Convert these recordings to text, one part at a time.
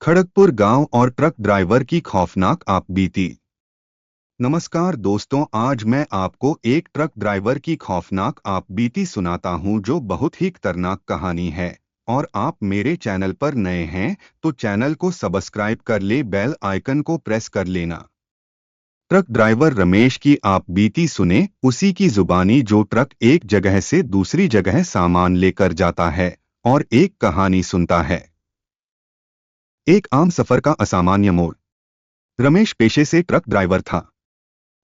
खड़गपुर गांव और truck driver की खौफनाक आपबीती। नमस्कार दोस्तों, आज मैं आपको एक ट्रक ड्राइवर की खौफनाक आपबीती सुनाता हूं जो बहुत ही खतरनाक कहानी है। और आप मेरे चैनल पर नए हैं तो चैनल को सब्सक्राइब कर ले, बेल आइकन को प्रेस कर लेना। ट्रक ड्राइवर रमेश की आपबीती सुने, उसी की जुबानी जो ट्रक एक जगह से दूसरी जगह सामान लेकर जाता है और एक कहानी सुनता है। एक आम सफर का असामान्य मोड़। रमेश पेशे से ट्रक ड्राइवर था।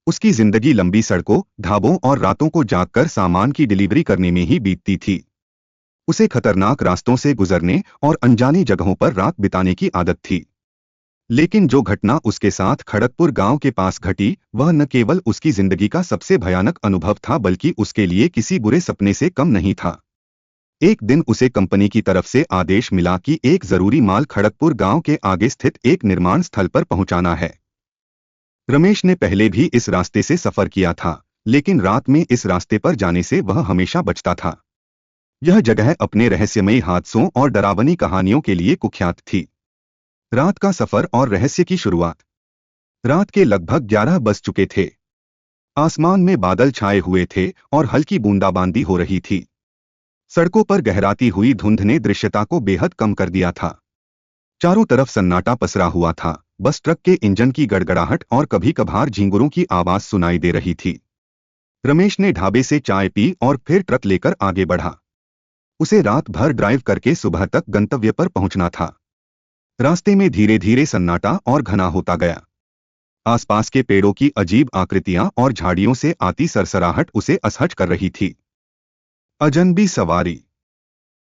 उसकी जिंदगी लंबी सड़कों, ढाबों और रातों को जागकर सामान की डिलीवरी करने में ही बीतती थी। उसे खतरनाक रास्तों से गुजरने और अनजानी जगहों पर रात बिताने की आदत थी। लेकिन जो घटना उसके साथ खड़गपुर गांव के पास घटी, वह न केवल उसकी जिंदगी का सबसे भयानक अनुभव था बल्कि उसके लिए किसी बुरे सपने से कम नहीं था। एक दिन उसे कंपनी की तरफ से आदेश मिला कि एक जरूरी माल खड़गपुर गांव के आगे स्थित एक निर्माण स्थल पर पहुंचाना है। रमेश ने पहले भी इस रास्ते से सफर किया था, लेकिन रात में इस रास्ते पर जाने से वह हमेशा बचता था। यह जगह अपने रहस्यमयी हादसों और डरावनी कहानियों के लिए कुख्यात थी। रात का सफर और रहस्य की शुरुआत। रात के लगभग 11 बज चुके थे। आसमान में बादल छाए हुए थे और हल्की बूंदाबांदी हो रही थी। सड़कों पर गहराती हुई धुंध ने दृश्यता को बेहद कम कर दिया था। चारों तरफ सन्नाटा पसरा हुआ था, बस ट्रक के इंजन की गड़गड़ाहट और कभी कभार झींगुरों की आवाज सुनाई दे रही थी। रमेश ने ढाबे से चाय पी और फिर ट्रक लेकर आगे बढ़ा। उसे रात भर ड्राइव करके सुबह तक गंतव्य पर पहुंचना था। रास्ते में धीरे धीरे सन्नाटा और घना होता गया। आसपास के पेड़ों की अजीब आकृतियां और झाड़ियों से आती सरसराहट उसे असहज कर रही थी। अजनबी सवारी।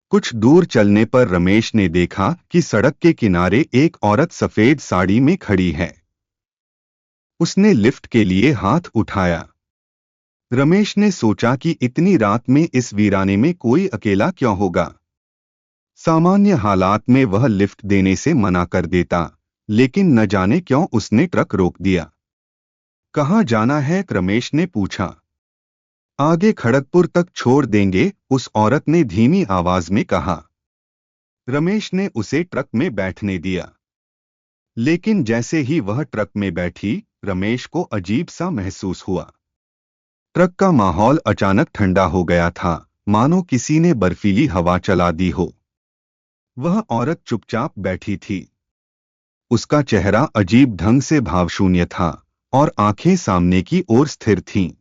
कुछ दूर चलने पर रमेश ने देखा कि सड़क के किनारे एक औरत सफेद साड़ी में खड़ी है। उसने लिफ्ट के लिए हाथ उठाया। रमेश ने सोचा कि इतनी रात में इस वीराने में कोई अकेला क्यों होगा। सामान्य हालात में वह लिफ्ट देने से मना कर देता, लेकिन न जाने क्यों उसने ट्रक रोक दिया। कहाँ जाना है? रमेश ने पूछा। आगे खड़गपुर तक छोड़ देंगे, उस औरत ने धीमी आवाज में कहा। रमेश ने उसे ट्रक में बैठने दिया। लेकिन जैसे ही वह ट्रक में बैठी, रमेश को अजीब सा महसूस हुआ। ट्रक का माहौल अचानक ठंडा हो गया था, मानो किसी ने बर्फीली हवा चला दी हो। वह औरत चुपचाप बैठी थी। उसका चेहरा अजीब ढंग से भावशून्य था और आंखें सामने की ओर स्थिर थीं।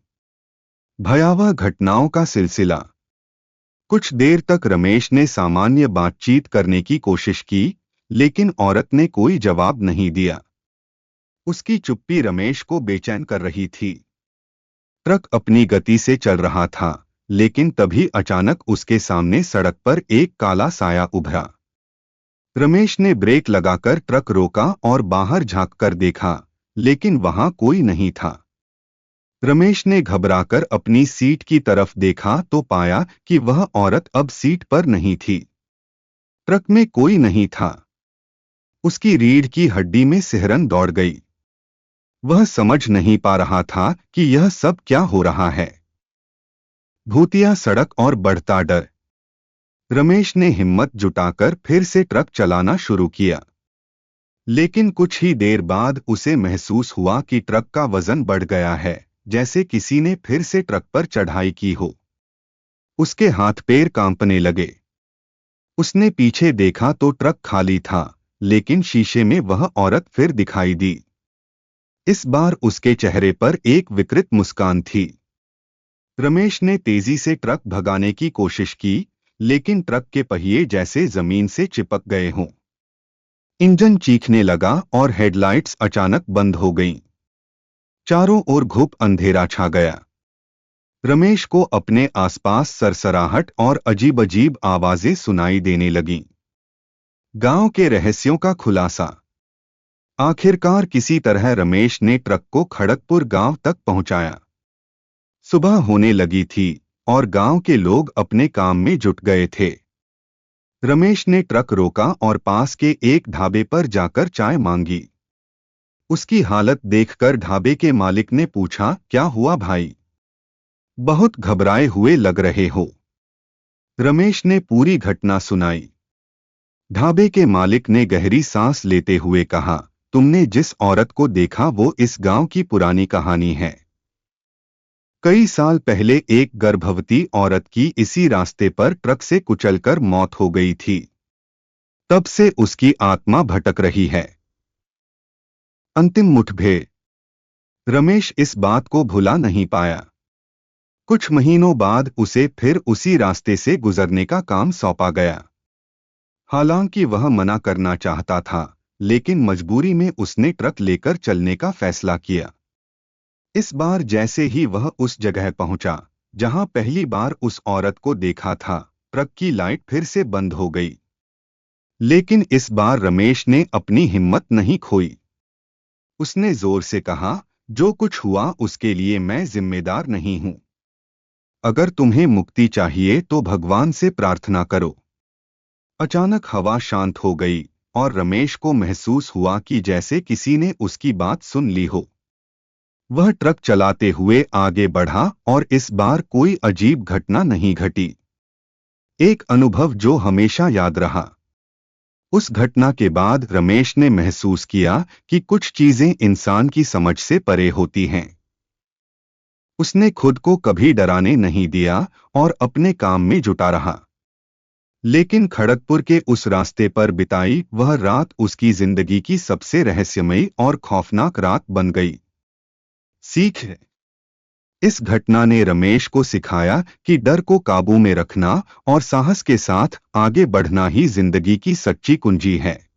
भयावह घटनाओं का सिलसिला। कुछ देर तक रमेश ने सामान्य बातचीत करने की कोशिश की, लेकिन औरत ने कोई जवाब नहीं दिया। उसकी चुप्पी रमेश को बेचैन कर रही थी। ट्रक अपनी गति से चल रहा था, लेकिन तभी अचानक उसके सामने सड़क पर एक काला साया उभरा। रमेश ने ब्रेक लगाकर ट्रक रोका और बाहर झांककर देखा, लेकिन वहां कोई नहीं था। रमेश ने घबराकर अपनी सीट की तरफ देखा तो पाया कि वह औरत अब सीट पर नहीं थी। ट्रक में कोई नहीं था। उसकी रीढ़ की हड्डी में सिहरन दौड़ गई। वह समझ नहीं पा रहा था कि यह सब क्या हो रहा है। भूतिया सड़क और बढ़ता डर। रमेश ने हिम्मत जुटाकर फिर से ट्रक चलाना शुरू किया। लेकिन कुछ ही देर बाद उसे महसूस हुआ कि ट्रक का वजन बढ़ गया है, जैसे किसी ने फिर से ट्रक पर चढ़ाई की हो। उसके हाथ पैर कांपने लगे। उसने पीछे देखा तो ट्रक खाली था, लेकिन शीशे में वह औरत फिर दिखाई दी। इस बार उसके चेहरे पर एक विकृत मुस्कान थी। रमेश ने तेजी से ट्रक भगाने की कोशिश की, लेकिन ट्रक के पहिए जैसे जमीन से चिपक गए हों। इंजन चीखने लगा और हेडलाइट्स अचानक बंद हो गईं। चारों ओर घुप अंधेरा छा गया। रमेश को अपने आसपास सरसराहट और अजीब अजीब आवाजें सुनाई देने लगीं। गांव के रहस्यों का खुलासा। आखिरकार किसी तरह रमेश ने ट्रक को खड़गपुर गांव तक पहुंचाया। सुबह होने लगी थी और गांव के लोग अपने काम में जुट गए थे। रमेश ने ट्रक रोका और पास के एक ढाबे पर जाकर चाय मांगी। उसकी हालत देखकर ढाबे के मालिक ने पूछा, क्या हुआ भाई? बहुत घबराए हुए लग रहे हो। रमेश ने पूरी घटना सुनाई। ढाबे के मालिक ने गहरी सांस लेते हुए कहा, तुमने जिस औरत को देखा वो इस गांव की पुरानी कहानी है। कई साल पहले एक गर्भवती औरत की इसी रास्ते पर ट्रक से कुचलकर मौत हो गई थी। तब से उसकी आत्मा भटक रही है। अंतिम मुठभेड़। रमेश इस बात को भुला नहीं पाया। कुछ महीनों बाद उसे फिर उसी रास्ते से गुजरने का काम सौंपा गया। हालांकि वह मना करना चाहता था, लेकिन मजबूरी में उसने ट्रक लेकर चलने का फैसला किया। इस बार जैसे ही वह उस जगह पहुंचा जहां पहली बार उस औरत को देखा था, ट्रक की लाइट फिर से बंद हो गई। लेकिन इस बार रमेश ने अपनी हिम्मत नहीं खोई। उसने जोर से कहा, जो कुछ हुआ उसके लिए मैं जिम्मेदार नहीं हूं। अगर तुम्हें मुक्ति चाहिए तो भगवान से प्रार्थना करो। अचानक हवा शांत हो गई और रमेश को महसूस हुआ कि जैसे किसी ने उसकी बात सुन ली हो। वह ट्रक चलाते हुए आगे बढ़ा और इस बार कोई अजीब घटना नहीं घटी। एक अनुभव जो हमेशा याद रहा। उस घटना के बाद रमेश ने महसूस किया कि कुछ चीजें इंसान की समझ से परे होती हैं। उसने खुद को कभी डराने नहीं दिया और अपने काम में जुटा रहा। लेकिन खड़गपुर के उस रास्ते पर बिताई वह रात उसकी जिंदगी की सबसे रहस्यमयी और खौफनाक रात बन गई। सीख। इस घटना ने रमेश को सिखाया कि डर को काबू में रखना और साहस के साथ आगे बढ़ना ही जिंदगी की सच्ची कुंजी है।